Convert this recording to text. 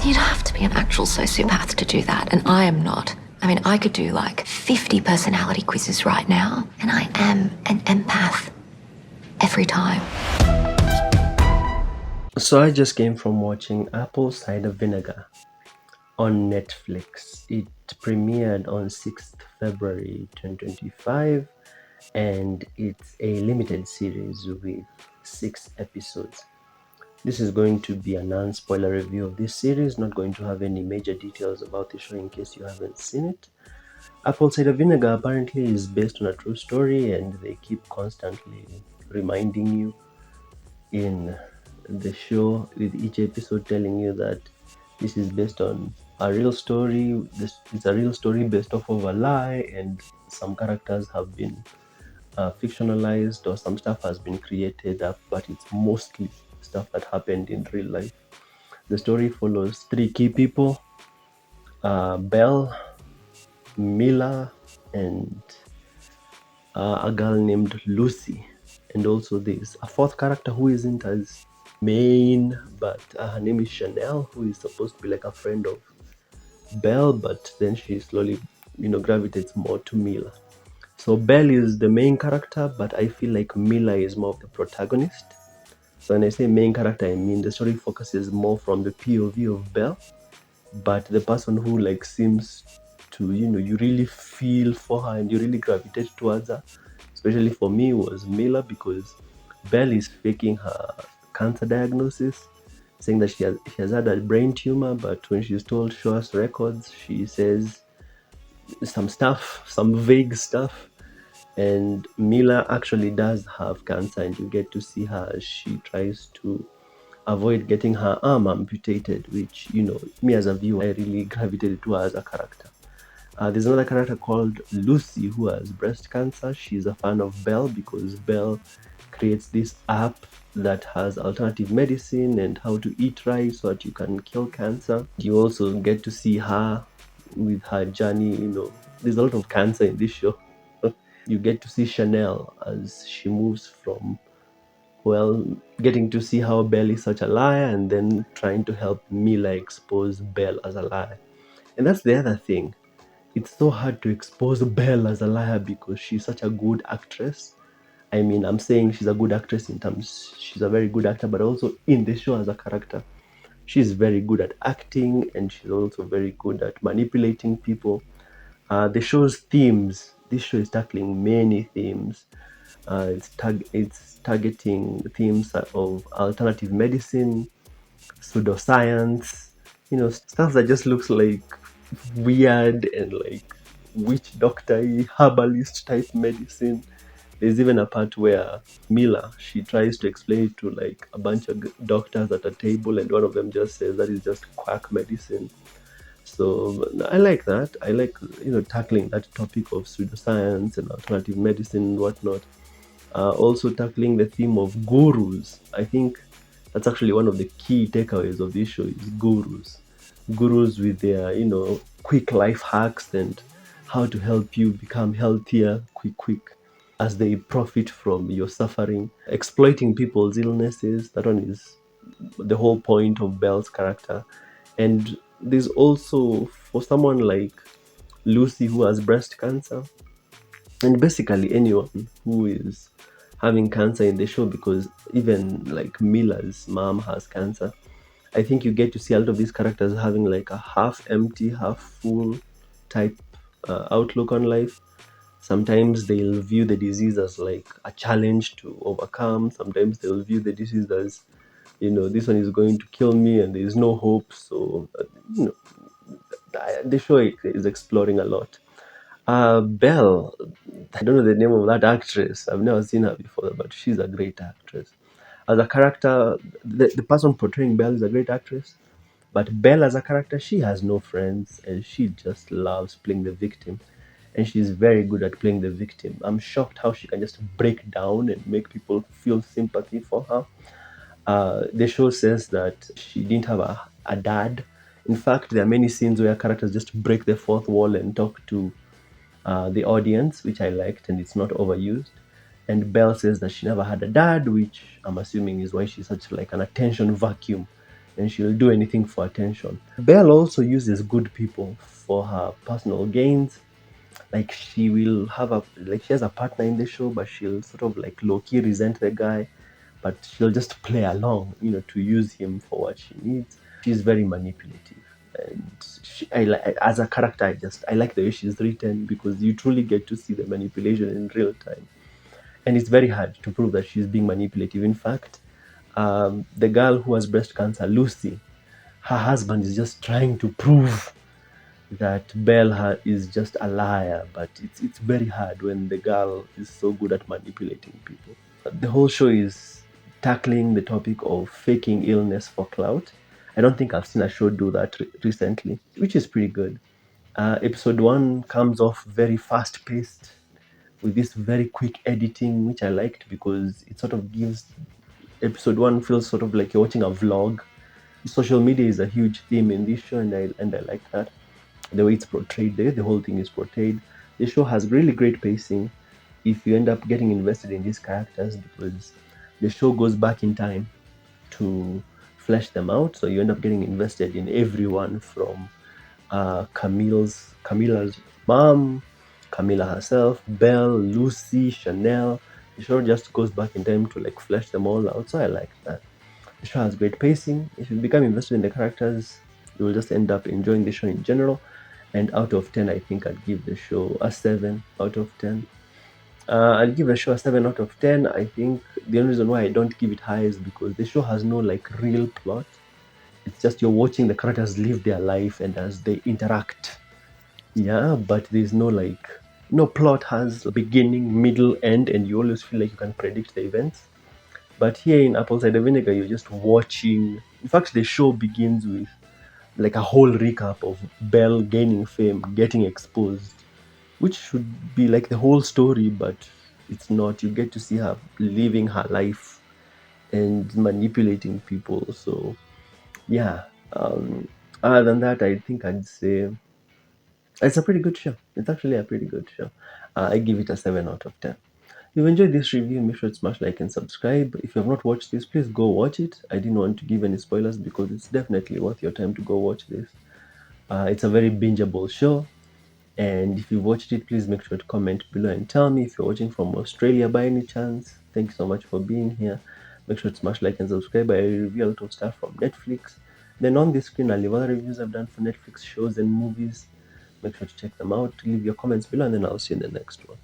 You'd have to be an actual sociopath to do that, and I am not. I mean, I could do like 50 personality quizzes right now, and I am an empath every time. So I just came from watching Apple Cider Vinegar on Netflix. It premiered on 6th February 2025, and it's a limited series with 6 episodes. This is going to be an non-spoiler review of this series, not going to have any major details about the show in case you haven't seen it. Apple Cider Vinegar apparently is based on a true story, and they keep constantly reminding you in the show with each episode telling you that this is based on a real story. This is a real story based off of a lie, and some characters have been fictionalized, or some stuff has been created up, but it's mostly stuff that happened in real life. The story follows 3 key people: Belle, Mila, and a girl named Lucy. And also there's a 4th character who isn't as main, but her name is Chanel, who is supposed to be like a friend of Belle, but then she slowly, gravitates more to Mila. So Belle is the main character, but I feel like Mila is more of the protagonist. So when I say main character, I mean the story focuses more from the POV of Belle, but the person who like seems to, you really feel for her and you really gravitate towards her, especially for me, was Mila, because Belle is faking her cancer diagnosis, saying that she has had a brain tumor, but when she's told show us records, she says some vague stuff. And Mila actually does have cancer, and you get to see her as she tries to avoid getting her arm amputated, which, me as a viewer, I really gravitated to her as a character. There's another character called Lucy who has breast cancer. She's a fan of Belle because Belle creates this app that has alternative medicine and how to eat right so that you can kill cancer. You also get to see her with her journey. There's a lot of cancer in this show. You get to see Chanel as she moves from, well, getting to see how Belle is such a liar, and then trying to help Mila expose Belle as a liar. And that's the other thing. It's so hard to expose Belle as a liar because she's such a good actress. I mean, I'm saying she's a good actress in terms, she's a very good actor, but also in the show as a character, she's very good at acting, and she's also very good at manipulating people. The show's themes, this show is tackling many themes. It's targeting themes of alternative medicine, pseudoscience, stuff that just looks like weird and like witch doctor herbalist type medicine. There's even a part where Mila, she tries to explain it to like a bunch of doctors at a table, and one of them just says that is just quack medicine. So I like that. I like, tackling that topic of pseudoscience and alternative medicine and whatnot. Also tackling the theme of gurus. I think that's actually one of the key takeaways of this show is gurus. Gurus with their, quick life hacks and how to help you become healthier quick as they profit from your suffering, exploiting people's illnesses. That one is the whole point of Belle's character. And there's also, for someone like Lucy who has breast cancer, and basically anyone who is having cancer in the show, because even like Mila's mom has cancer. I think you get to see a lot of these characters having like a half empty, half full type outlook on life. Sometimes they'll view the disease as like a challenge to overcome. Sometimes they'll view the disease as, this one is going to kill me and there's no hope. So, the show is exploring a lot. Belle, I don't know the name of that actress. I've never seen her before, but she's a great actress. As a character, the person portraying Belle is a great actress. But Belle as a character, she has no friends and she just loves playing the victim. And she's very good at playing the victim. I'm shocked how she can just break down and make people feel sympathy for her. The show says that she didn't have a dad. In fact, there are many scenes where characters just break the fourth wall and talk to the audience, which I liked, and it's not overused. And Belle says that she never had a dad, which I'm assuming is why she's such like an attention vacuum. and she'll do anything for attention. Belle also uses good people for her personal gains. Like she will have a like she has a partner in the show, but she'll sort of like low key resent the guy, but she'll just play along, to use him for what she needs. She's very manipulative, and as a character, I like the way she's written because you truly get to see the manipulation in real time, and it's very hard to prove that she's being manipulative. In fact, the girl who has breast cancer, Lucy, her husband is just trying to prove that Belle is just a liar, but it's very hard when the girl is so good at manipulating people. The whole show is tackling the topic of faking illness for clout. I don't think I've seen a show do that recently, which is pretty good. Episode one comes off very fast paced with this very quick editing, which I liked because it sort of gives episode one feels sort of like you're watching a vlog. Social media is a huge theme in this show, and I like that. The way it's portrayed, the whole thing is portrayed. The show has really great pacing if you end up getting invested in these characters because the show goes back in time to flesh them out. So you end up getting invested in everyone from Camilla's mom, Camilla herself, Belle, Lucy, Chanel. The show just goes back in time to like flesh them all out. So I like that. The show has great pacing. If you become invested in the characters, you will just end up enjoying the show in general. And out of 10, I think I'd give the show a 7 out of 10. I'll give the show a 7 out of 10. I think the only reason why I don't give it high is because the show has no like real plot. It's just you're watching the characters live their life and as they interact. Yeah, but there's no plot has a beginning, middle, end, and you always feel like you can predict the events. But here in Apple Cider Vinegar, you're just watching. In fact, the show begins with like a whole recap of Belle gaining fame, getting exposed, which should be like the whole story, but it's not. You get to see her living her life and manipulating people. So, yeah. Other than that, I think I'd say it's a pretty good show. It's actually a pretty good show. I give it a 7 out of 10. If you enjoyed this review, make sure to smash like and subscribe. If you have not watched this, please go watch it. I didn't want to give any spoilers because it's definitely worth your time to go watch this. It's a very bingeable show. And if you've watched it, please make sure to comment below and tell me if you're watching from Australia by any chance. Thank you so much for being here. Make sure to smash like and subscribe. I review a lot of stuff from Netflix. Then on the screen, I'll leave other reviews I've done for Netflix shows and movies. Make sure to check them out. Leave your comments below, and then I'll see you in the next one.